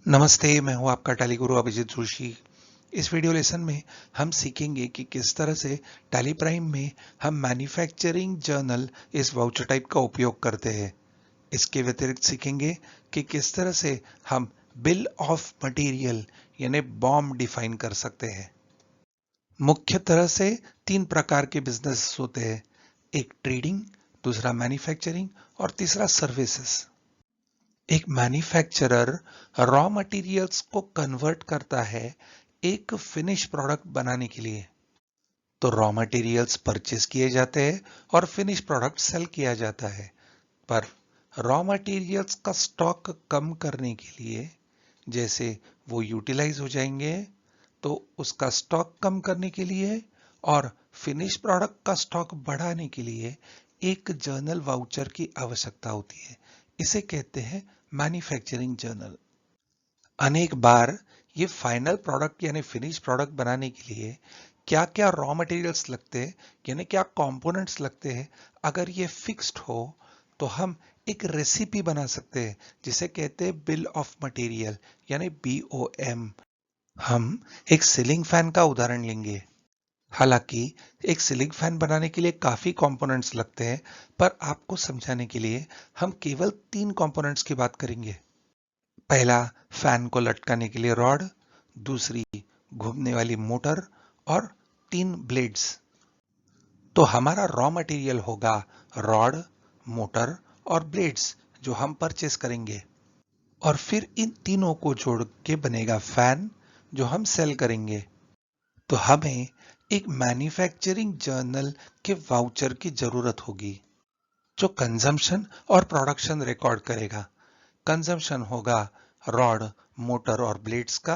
नमस्ते, मैं हूँ आपका टैली गुरु अभिजीत जोशी। इस वीडियो लेसन में हम सीखेंगे कि किस तरह से टैली प्राइम में हम मैन्युफैक्चरिंग जर्नल इस वाउचर टाइप का उपयोग करते हैं। इसके व्यतिरिक्त सीखेंगे कि किस तरह से हम बिल ऑफ मटेरियल यानी बॉम डिफाइन कर सकते हैं। मुख्य तरह से 3 प्रकार के बिजनेस होते हैं, एक ट्रेडिंग, दूसरा मैन्युफैक्चरिंग और तीसरा सर्विसेज। एक मैन्युफैक्चरर रॉ मटेरियल्स को कन्वर्ट करता है एक फिनिश प्रोडक्ट बनाने के लिए। तो रॉ मटेरियल्स परचेज किए जाते हैं और फिनिश प्रोडक्ट सेल किया जाता है। पर रॉ मटेरियल्स का स्टॉक कम करने के लिए, जैसे वो यूटिलाइज हो जाएंगे, तो उसका स्टॉक कम करने के लिए और फिनिश प्रोडक्ट का स्टॉक बढ़ाने के लिए एक जर्नल वाउचर की आवश्यकता होती है। इसे कहते हैं मैन्युफैक्चरिंग जर्नल। अनेक बार ये फाइनल प्रोडक्ट यानी फिनिश प्रोडक्ट बनाने के लिए क्या क्या रॉ मटेरियल्स लगते हैं यानी क्या कंपोनेंट्स लगते हैं, अगर ये फिक्स्ड हो तो हम एक रेसिपी बना सकते हैं जिसे कहते हैं बिल ऑफ मटेरियल यानी BOM। हम एक सीलिंग फैन का उदाहरण लेंगे। हालांकि एक सीलिंग फैन बनाने के लिए काफी कंपोनेंट्स लगते हैं, पर आपको समझाने के लिए हम केवल 3 कंपोनेंट्स की बात करेंगे। पहला, फैन को लटकाने के लिए रॉड, दूसरी घूमने वाली मोटर और 3 ब्लेड्स। तो हमारा रॉ मटेरियल होगा रॉड, मोटर और ब्लेड्स जो हम परचेस करेंगे, और फिर इन तीनों को जोड़ के बनेगा फैन जो हम सेल करेंगे। तो हमें एक मैन्युफैक्चरिंग जर्नल के वाउचर की जरूरत होगी जो कंजम्पशन और प्रोडक्शन रिकॉर्ड करेगा। कंजम्पशन होगा रॉड, मोटर और ब्लेड्स का,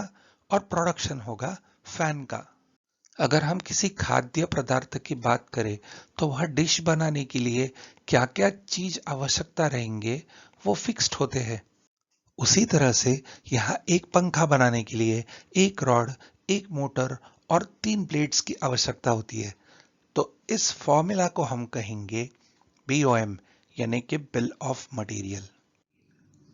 और प्रोडक्शन होगा फैन का। अगर हम किसी खाद्य पदार्थ की बात करें तो वह डिश बनाने के लिए क्या क्या चीज आवश्यकता रहेंगे वो फिक्स्ड होते हैं। उसी तरह से यहाँ एक पंखा बनाने के लिए एक रॉड, एक मोटर और 3 ब्लेड्स की आवश्यकता होती है। तो इस फॉर्मूला को हम कहेंगे BOM यानी कि बिल ऑफ मटेरियल।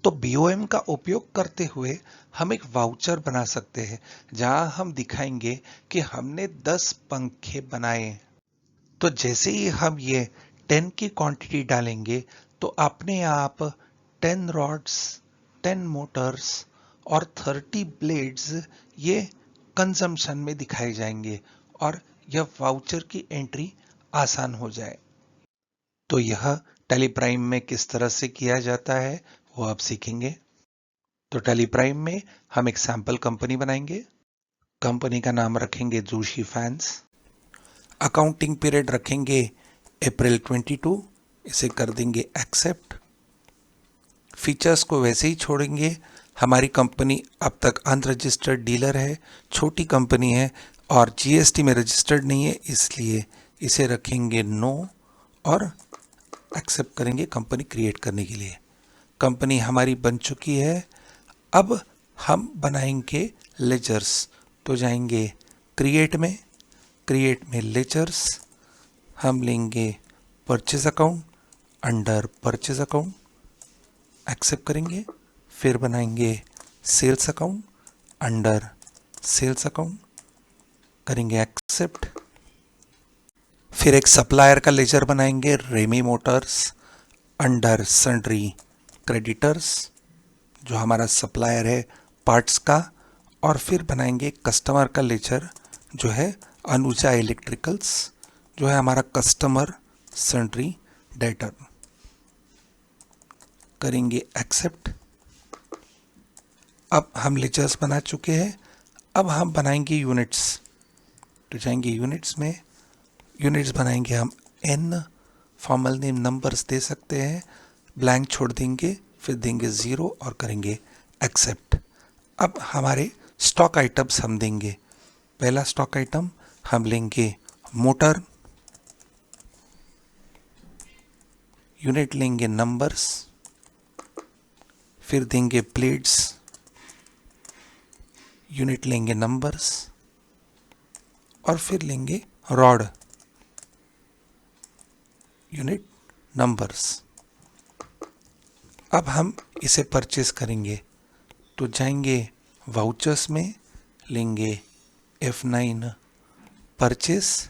तो BOM का उपयोग करते हुए हम एक वाउचर बना सकते हैं जहां हम दिखाएंगे कि हमने 10 पंखे बनाए। तो जैसे ही हम ये 10 की क्वांटिटी डालेंगे तो अपने आप 10 रॉड्स, 10 मोटर्स और 30 ब्लेड्स ये कंजम्पशन में दिखाए जाएंगे और यह वाउचर की एंट्री आसान हो जाए। तो यह टैली प्राइम में किस तरह से किया जाता है वो आप सीखेंगे। तो टैली प्राइम में हम एक सैंपल कंपनी बनाएंगे। कंपनी का नाम रखेंगे जोशी फैंस। अकाउंटिंग पीरियड रखेंगे अप्रैल 22। इसे कर देंगे एक्सेप्ट। फीचर्स को वैसे ही छोड़ेंगे। हमारी कंपनी अब तक अनरजिस्टर्ड डीलर है, छोटी कंपनी है और GST में रजिस्टर्ड नहीं है, इसलिए इसे रखेंगे नो और एक्सेप्ट करेंगे कंपनी क्रिएट करने के लिए। कंपनी हमारी बन चुकी है। अब हम बनाएंगे लेजर्स। तो जाएंगे क्रिएट में लेजर्स हम लेंगे purchase account, under purchase account accept करेंगे। फिर बनाएंगे sales account, under sales account करेंगे एक्सेप्ट। फिर एक सप्लायर का लेजर बनाएंगे Remy Motors, under sundry creditors जो हमारा सप्लायर है पार्ट्स का। और फिर बनाएंगे कस्टमर का लेजर जो है अनुजा इलेक्ट्रिकल्स, जो है हमारा कस्टमर सन्ड्री डेटर करेंगे एक्सेप्ट। अब हम लेजर्स बना चुके हैं। अब हम बनाएंगे यूनिट्स। तो जाएंगे यूनिट्स में, यूनिट्स बनाएंगे हम N, formal name numbers they सकते हैं, ब्लैंक छोड़ देंगे, फिर देंगे 0 और करेंगे एक्सेप्ट। अब हमारे स्टॉक आइटम्स हम देंगे। पहला स्टॉक आइटम हम लेंगे मोटर, यूनिट लेंगे नंबर्स, फिर देंगे प्लेट्स, यूनिट लेंगे नंबर्स और फिर लेंगे रॉड, यूनिट नंबर्स। अब हम इसे परचेस करेंगे तो जाएंगे वाउचर्स में, लेंगे F9 परचेस,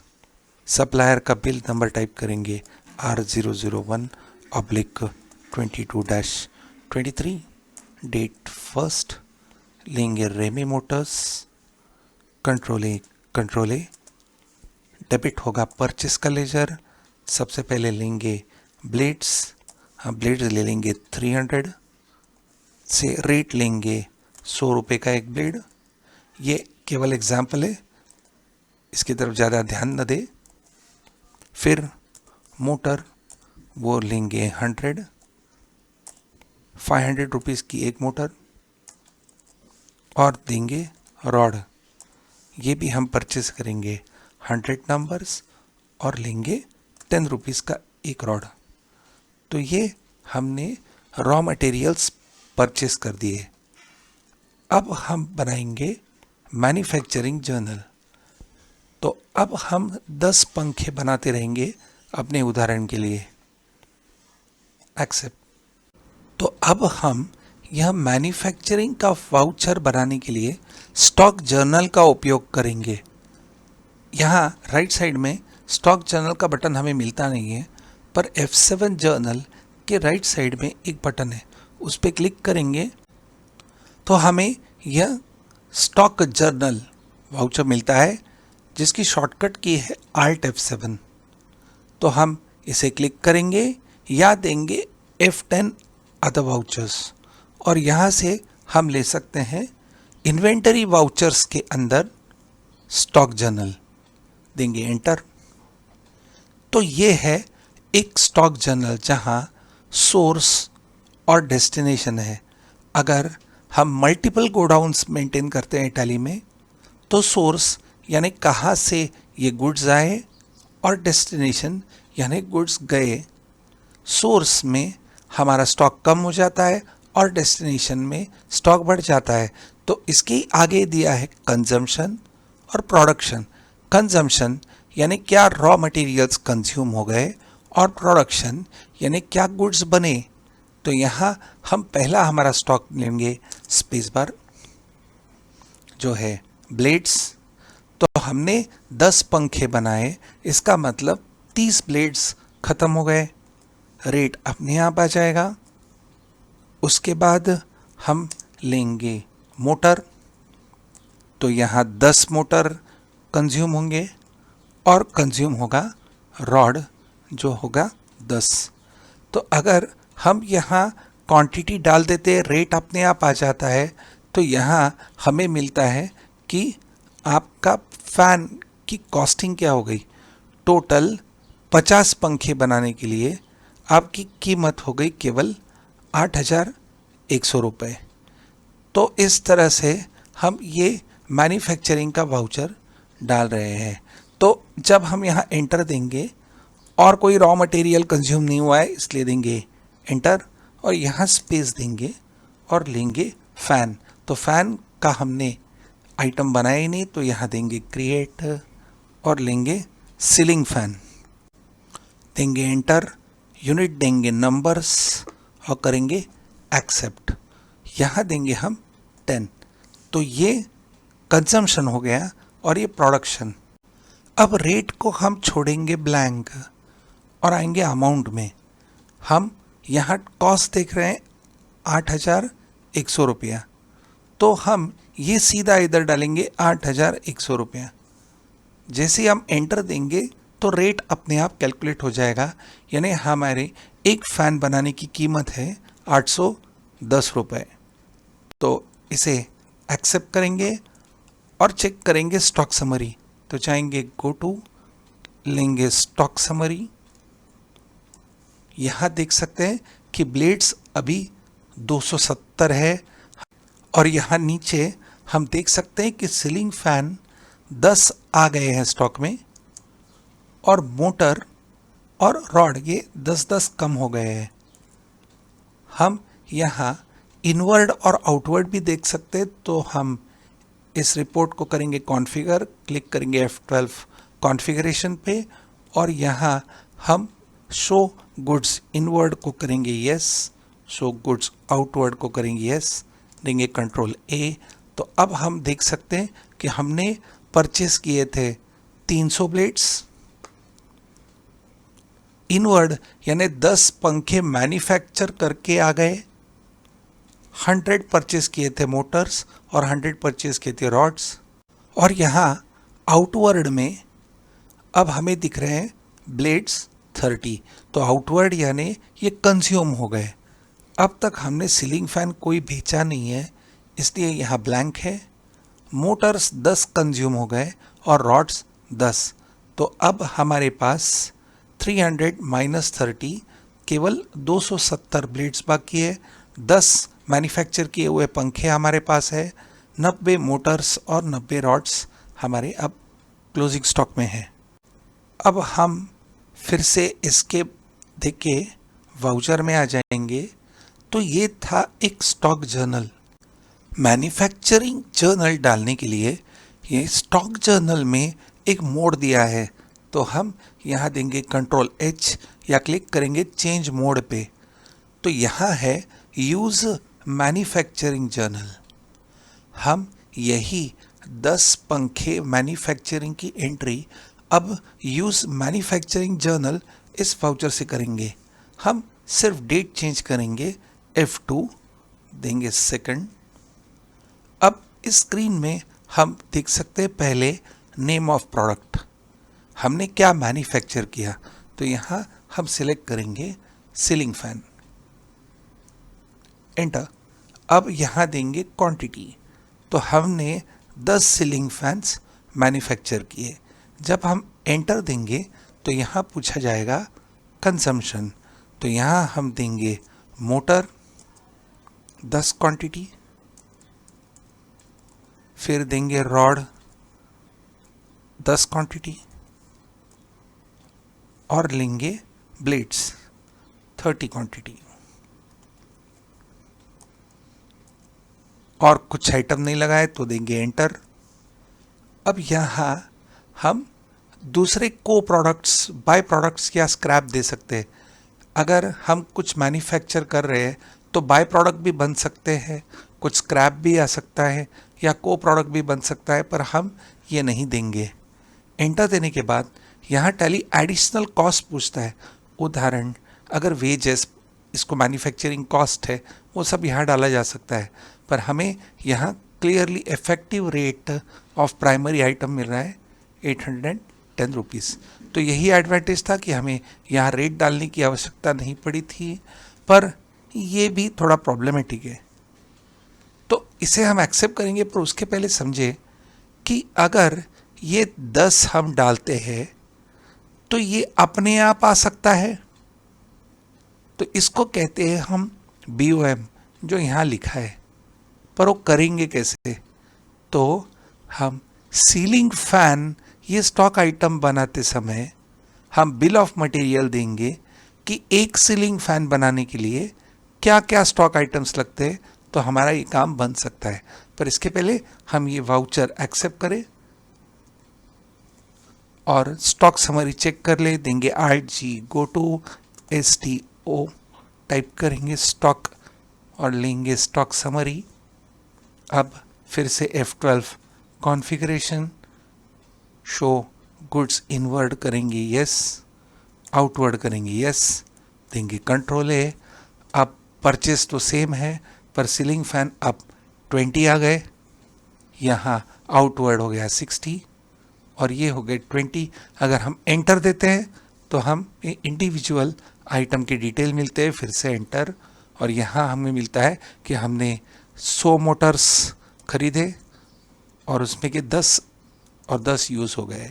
सप्लायर का बिल नंबर टाइप करेंगे R001/22-23, डेट फर्स्ट, लेंगे Remy Motors, control A, debit होगा परचेस का लेजर। सबसे पहले लेंगे ब्लेड्स, हाँ ब्लेड्स ले लेंगे 300 से, रेट लेंगे 100 रुपये का एक ब्लेड। ये केवल एग्जाम्पल है, इसकी तरफ ज़्यादा ध्यान न दे। फिर मोटर वो लेंगे 500 रुपीज़ की एक मोटर, और देंगे रॉड, ये भी हम परचेस करेंगे 100 नंबर्स और लेंगे 10 रुपीज़ का एक रॉड। तो ये हमने रॉ मटेरियल्स परचेस कर दिए। अब हम बनाएंगे मैन्युफैक्चरिंग जर्नल। तो अब हम 10 पंखे बनाते रहेंगे अपने उदाहरण के लिए। एक्सेप्ट। तो अब हम यह मैन्युफैक्चरिंग का वाउचर बनाने के लिए स्टॉक जर्नल का उपयोग करेंगे। यहाँ राइट साइड में स्टॉक जर्नल का बटन हमें मिलता नहीं है, पर F7 जर्नल के राइट साइड में एक बटन है, उस पर क्लिक करेंगे तो हमें यह स्टॉक जर्नल वाउचर मिलता है, जिसकी शॉर्टकट की है Alt F7। तो हम इसे क्लिक करेंगे या देंगे F10 अदर वाउचर्स, और यहाँ से हम ले सकते हैं इन्वेंटरी वाउचर्स के अंदर स्टॉक जर्नल, देंगे एंटर। तो ये है एक स्टॉक जर्नल जहाँ सोर्स और डेस्टिनेशन है। अगर हम मल्टीपल गोडाउन्स मेंटेन करते हैं टैली में, तो सोर्स यानी कहाँ से ये गुड्स आए और डेस्टिनेशन यानी गुड्स गए। सोर्स में हमारा स्टॉक कम हो जाता है और डेस्टिनेशन में स्टॉक बढ़ जाता है। तो इसके आगे दिया है कंजम्पशन और प्रोडक्शन। कंजम्पशन यानी क्या रॉ मटेरियल्स कंज्यूम हो गए, और प्रोडक्शन यानी क्या गुड्स बने। तो यहाँ हम पहला हमारा स्टॉक लेंगे स्पेस बार, जो है ब्लेड्स। तो हमने 10 पंखे बनाए, इसका मतलब 30 ब्लेड्स खत्म हो गए, रेट अपने आप आ जाएगा। उसके बाद हम लेंगे मोटर, तो यहाँ 10 मोटर कंज्यूम होंगे, और कंज्यूम होगा रॉड जो होगा 10। तो अगर हम यहाँ क्वांटिटी डाल देते, रेट अपने आप आ जाता है। तो यहाँ हमें मिलता है कि आपका फ़ैन की कॉस्टिंग क्या हो गई। टोटल 50 पंखे बनाने के लिए आपकी कीमत हो गई केवल 8,100 रुपये। तो इस तरह से हम ये मैन्युफैक्चरिंग का वाउचर डाल रहे हैं। तो जब हम यहाँ एंटर देंगे, और कोई रॉ मटेरियल कंज्यूम नहीं हुआ है इसलिए देंगे एंटर, और यहाँ स्पेस देंगे और लेंगे फ़ैन। तो फ़ैन का हमने आइटम बनाया ही नहीं, तो यहाँ देंगे क्रिएट और लेंगे सीलिंग फ़ैन, देंगे एंटर, यूनिट देंगे नंबर्स और करेंगे एक्सेप्ट। यहाँ देंगे हम 10। तो ये कंजम्पशन हो गया और ये प्रोडक्शन। अब रेट को हम छोड़ेंगे ब्लैंक और आएंगे अमाउंट में। हम यहाँ कॉस्ट देख रहे हैं 8,100 रुपया, तो हम ये सीधा इधर डालेंगे 8,100 रुपया। जैसे हम एंटर देंगे तो रेट अपने आप कैलकुलेट हो जाएगा, यानी हमारे एक फ़ैन बनाने की कीमत है 810 रुपये। तो इसे एक्सेप्ट करेंगे और चेक करेंगे स्टॉक समरी। तो जाएंगे गो टू, लेंगे स्टॉक समरी। यहाँ देख सकते हैं कि ब्लेड्स अभी 270 है, और यहाँ नीचे हम देख सकते हैं कि सीलिंग फैन 10 आ गए हैं स्टॉक में, और मोटर और रॉड ये 10-10 कम हो गए हैं। हम यहाँ इनवर्ड और आउटवर्ड भी देख सकते हैं। तो हम इस रिपोर्ट को करेंगे कॉन्फ़िगर, क्लिक करेंगे F12 कॉन्फ़िगरेशन पे, और यहाँ हम शो गुड्स इनवर्ड को करेंगे यस, शो गुड्स आउटवर्ड को करेंगे यस, देंगे कंट्रोल ए। तो अब हम देख सकते हैं कि हमने परचेस किए थे 300 ब्लेड्स इनवर्ड, यानी 10 पंखे मैन्युफैक्चर करके आ गए। 100 परचेस किए थे मोटर्स और 100 परचेस किए थे रॉड्स। और यहाँ आउटवर्ड में अब हमें दिख रहे हैं ब्लेड्स 30। तो आउटवर्ड यानी ये कंज्यूम हो गए। अब तक हमने सीलिंग फैन कोई बेचा नहीं है, इसलिए यहाँ ब्लैंक है। मोटर्स 10 कंज्यूम हो गए और रॉड्स 10। तो अब हमारे पास 300 माइनस 30 केवल 270 ब्लेड्स बाकी है। 10 मैन्युफैक्चर किए हुए पंखे हमारे पास है। 90 मोटर्स और 90 रॉड्स हमारे अब क्लोजिंग स्टॉक में है। अब हम फिर से इसके देख के वाउचर में आ जाएंगे। तो ये था एक स्टॉक जर्नल। मैन्युफैक्चरिंग जर्नल डालने के लिए ये स्टॉक जर्नल में एक मोड दिया है। तो हम यहाँ देंगे कंट्रोल एच या क्लिक करेंगे चेंज मोड पे। तो यहाँ है यूज मैन्युफैक्चरिंग जर्नल। हम यही 10 पंखे मैन्युफैक्चरिंग की एंट्री अब यूज मैन्युफैक्चरिंग जर्नल इस वाउचर से करेंगे। हम सिर्फ डेट चेंज करेंगे, F2 देंगे सेकंड। अब इस स्क्रीन में हम देख सकते हैं पहले नेम ऑफ प्रोडक्ट, हमने क्या मैन्युफैक्चर किया। तो यहाँ हम सिलेक्ट करेंगे सीलिंग फैन, एंटर। अब यहाँ देंगे क्वांटिटी। तो हमने 10 सीलिंग फैंस मैन्युफैक्चर किए। जब हम एंटर देंगे तो यहाँ पूछा जाएगा कंजम्पशन। तो यहाँ हम देंगे मोटर 10 क्वांटिटी, फिर देंगे रॉड 10 क्वांटिटी और लेंगे ब्लेड्स 30 क्वांटिटी। और कुछ आइटम नहीं लगाए तो देंगे एंटर। अब यहाँ हम दूसरे को प्रोडक्ट्स, बाय प्रोडक्ट्स या स्क्रैप दे सकते हैं। अगर हम कुछ मैन्युफैक्चर कर रहे हैं तो बाय प्रोडक्ट भी बन सकते हैं, कुछ स्क्रैप भी आ सकता है या को प्रोडक्ट भी बन सकता है, पर हम ये नहीं देंगे। एंटर देने के बाद यहाँ टैली एडिशनल कॉस्ट पूछता है। उदाहरण अगर वेजेस, इसको मैन्युफैक्चरिंग कॉस्ट है, वो सब यहाँ डाला जा सकता है, पर हमें यहाँ clearly effective rate of primary item मिल रहा है 810 रुपीज़। तो यही एडवांटेज था कि हमें यहाँ रेट डालने की आवश्यकता नहीं पड़ी थी, पर ये भी थोड़ा प्रॉब्लमेटिक है। तो इसे हम एक्सेप्ट करेंगे, पर उसके पहले समझे कि अगर ये 10 हम डालते हैं तो ये अपने आप आ सकता है। तो इसको कहते हैं हम BOM, जो यहाँ लिखा है। पर वो करेंगे कैसे? तो हम सीलिंग फैन ये स्टॉक आइटम बनाते समय हम बिल ऑफ मटेरियल देंगे कि एक सीलिंग फैन बनाने के लिए क्या क्या स्टॉक आइटम्स लगते हैं, तो हमारा ये काम बन सकता है। पर इसके पहले हम ये वाउचर एक्सेप्ट करें और स्टॉक समरी चेक कर ले। देंगे RG, go to STO, type करेंगे स्टॉक और लेंगे स्टॉक समरी। अब फिर से F12 configuration, show goods inward करेंगे यस, आउटवर्ड करेंगे यस, देंगे कंट्रोल ए। अब परचेस तो सेम है, पर सीलिंग फैन अब 20 आ गए, यहाँ आउटवर्ड हो गया 60 और ये हो गए 20। अगर हम एंटर देते हैं तो हम इंडिविजुअल आइटम की डिटेल मिलते हैं। फिर से एंटर, और यहाँ हमें मिलता है कि हमने 100 मोटर्स खरीदे और उसमें के 10 और 10 यूज़ हो गए।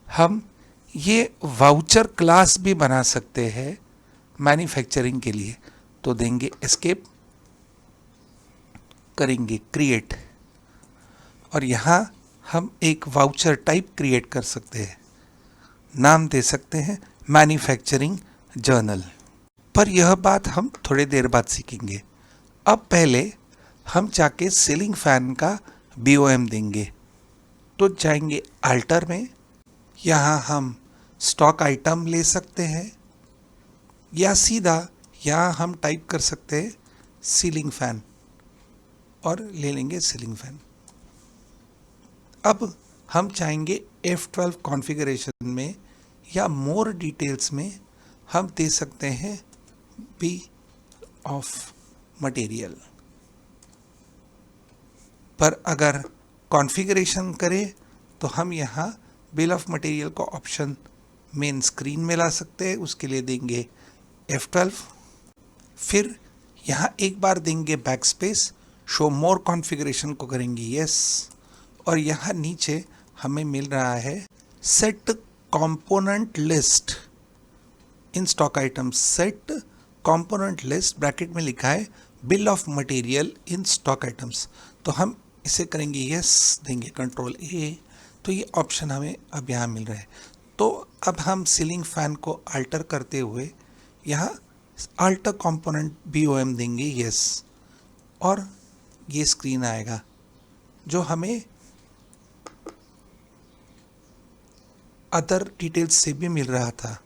हम ये वाउचर क्लास भी बना सकते हैं मैन्युफैक्चरिंग के लिए। तो देंगे एस्केप, करेंगे क्रिएट, और यहाँ हम एक वाउचर टाइप क्रिएट कर सकते हैं। नाम दे सकते हैं मैन्युफैक्चरिंग जर्नल। पर यह बात हम थोड़ी देर बाद सीखेंगे। अब पहले हम जाके सीलिंग फैन का BOM देंगे। तो जाएंगे अल्टर में, यहाँ हम स्टॉक आइटम ले सकते हैं या सीधा यहाँ हम टाइप कर सकते हैं सीलिंग फैन। और ले लेंगे सीलिंग फैन। अब हम चाहेंगे F12 कॉन्फ़िगरेशन में या मोर डिटेल्स में हम दे सकते हैं बी ऑफ मटेरियल, पर अगर कॉन्फ़िगरेशन करें तो हम यहाँ बिल ऑफ मटेरियल को ऑप्शन मेन स्क्रीन में ला सकते हैं। उसके लिए देंगे F12, फिर यहाँ एक बार देंगे बैक स्पेस, शो मोर कॉन्फ़िगरेशन को करेंगे यस, और यहाँ नीचे हमें मिल रहा है set component list in stock items, set component list bracket में लिखा है bill of material in stock items, तो हम इसे करेंगे यस, देंगे कंट्रोल ए, तो ये ऑप्शन हमें अब यहाँ मिल रहा है। तो अब हम सीलिंग फैन को अल्टर करते हुए यहाँ अल्टर कंपोनेंट BOM देंगे यस, और ये स्क्रीन आएगा जो हमें अदर डिटेल्स से भी मिल रहा था,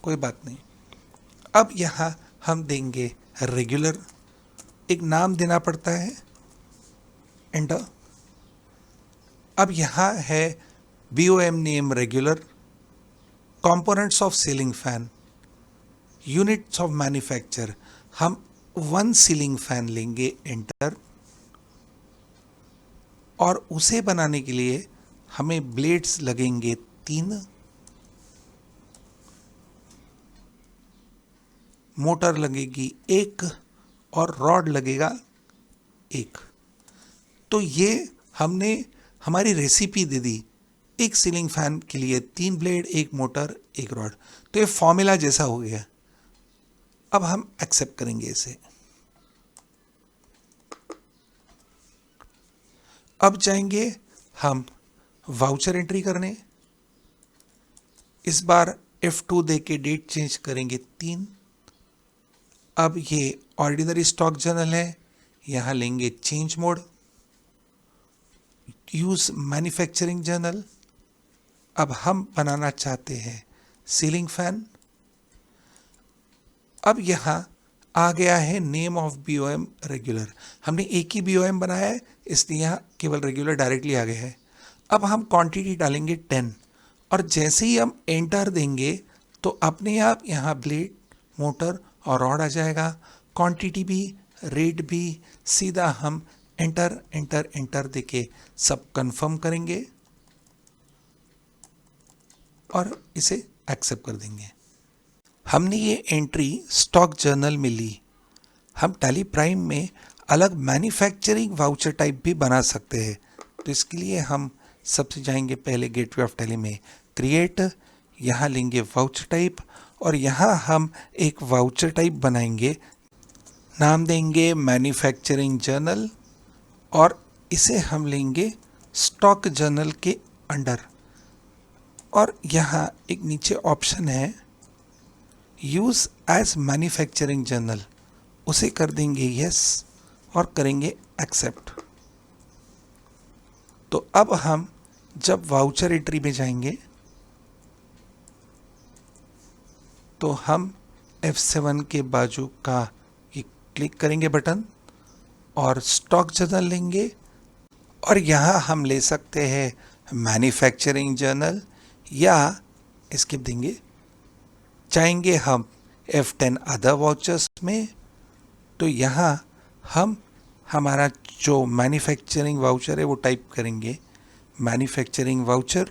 कोई बात नहीं। अब यहाँ हम देंगे रेगुलर, एक नाम देना पड़ता है, एंटर। अब यहाँ है BOM name regular, components of ceiling fan, units of manufacture, हम 1 सीलिंग फैन लेंगे, एंटर। और उसे बनाने के लिए हमें ब्लेड्स लगेंगे 3, मोटर लगेगी 1 और रॉड लगेगा 1। तो ये हमने हमारी रेसिपी दे दी, एक सीलिंग फैन के लिए 3 ब्लेड, 1 मोटर, 1 रॉड, तो ये फॉर्मूला जैसा हो गया। अब हम एक्सेप्ट करेंगे इसे। अब जाएंगे हम वाउचर एंट्री करने, इस बार F2 दे के डेट चेंज करेंगे 3। अब ये ऑर्डिनरी स्टॉक जर्नल है, यहाँ लेंगे change mode, use manufacturing journal. अब हम बनाना चाहते हैं सीलिंग फैन। अब यहाँ आ गया है नेम ऑफ BOM रेगुलर, हमने एक ही BOM बनाया है इसलिए यहाँ केवल रेगुलर डायरेक्टली आ गया है। अब हम क्वांटिटी डालेंगे 10, और जैसे ही हम एंटर देंगे तो अपने आप यहाँ ब्लेड, मोटर और रॉड आ जाएगा, क्वांटिटी भी, रेट भी, सीधा हम एंटर एंटर एंटर देके सब कंफर्म करेंगे और इसे एक्सेप्ट कर देंगे। हमने ये एंट्री स्टॉक जर्नल में ली। हम टैली प्राइम में अलग मैन्युफैक्चरिंग वाउचर टाइप भी बना सकते हैं, तो इसके लिए हम सबसे जाएंगे पहले गेटवे ऑफ टैली में क्रिएट, यहाँ लेंगे वाउचर टाइप और यहाँ हम एक वाउचर टाइप बनाएंगे, नाम देंगे मैन्युफैक्चरिंग जर्नल और इसे हम लेंगे स्टॉक जर्नल के अंडर। और यहाँ एक नीचे ऑप्शन है यूज़ एज मैन्युफैक्चरिंग जर्नल, उसे कर देंगे यस और करेंगे एक्सेप्ट। तो अब हम जब वाउचर एंट्री में जाएंगे तो हम F7 के बाजू का ये क्लिक करेंगे बटन और स्टॉक जर्नल लेंगे और यहाँ हम ले सकते हैं मैन्युफैक्चरिंग जर्नल या स्किप देंगे। चाहेंगे हम F10 अदर वाउचर्स में, तो यहाँ हम हमारा जो मैन्युफैक्चरिंग वाउचर है वो टाइप करेंगे मैन्युफैक्चरिंग वाउचर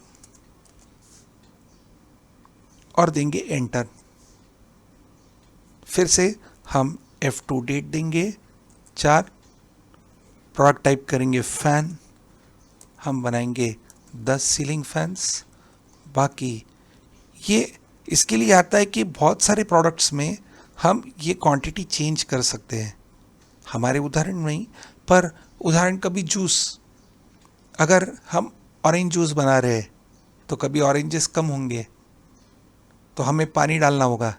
और देंगे एंटर। फिर से हम F2 डेट देंगे 4, प्रोडक्ट टाइप करेंगे फैन, हम बनाएंगे 10 सीलिंग फैंस। बाकी ये इसके लिए आता है कि बहुत सारे प्रोडक्ट्स में हम ये क्वांटिटी चेंज कर सकते हैं, हमारे उदाहरण में ही। पर उदाहरण कभी जूस, अगर हम ऑरेंज जूस बना रहे हैं तो कभी ऑरेंजेस कम होंगे तो हमें पानी डालना होगा,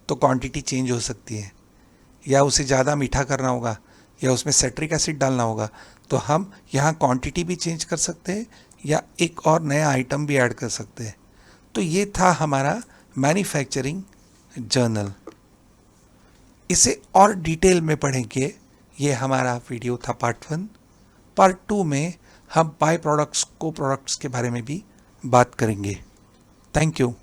तो क्वांटिटी चेंज हो सकती है, या उसे ज़्यादा मीठा करना होगा या उसमें सिट्रिक एसिड डालना होगा, तो हम यहाँ क्वांटिटी भी चेंज कर सकते हैं या एक और नया आइटम भी ऐड कर सकते हैं। तो ये था हमारा मैन्युफैक्चरिंग जर्नल। इसे और डिटेल में पढ़ेंगे ये हमारा वीडियो था पार्ट 1। पार्ट 2 में हम बाय प्रोडक्ट्स को प्रोडक्ट्स के बारे में भी बात करेंगे। Thank you.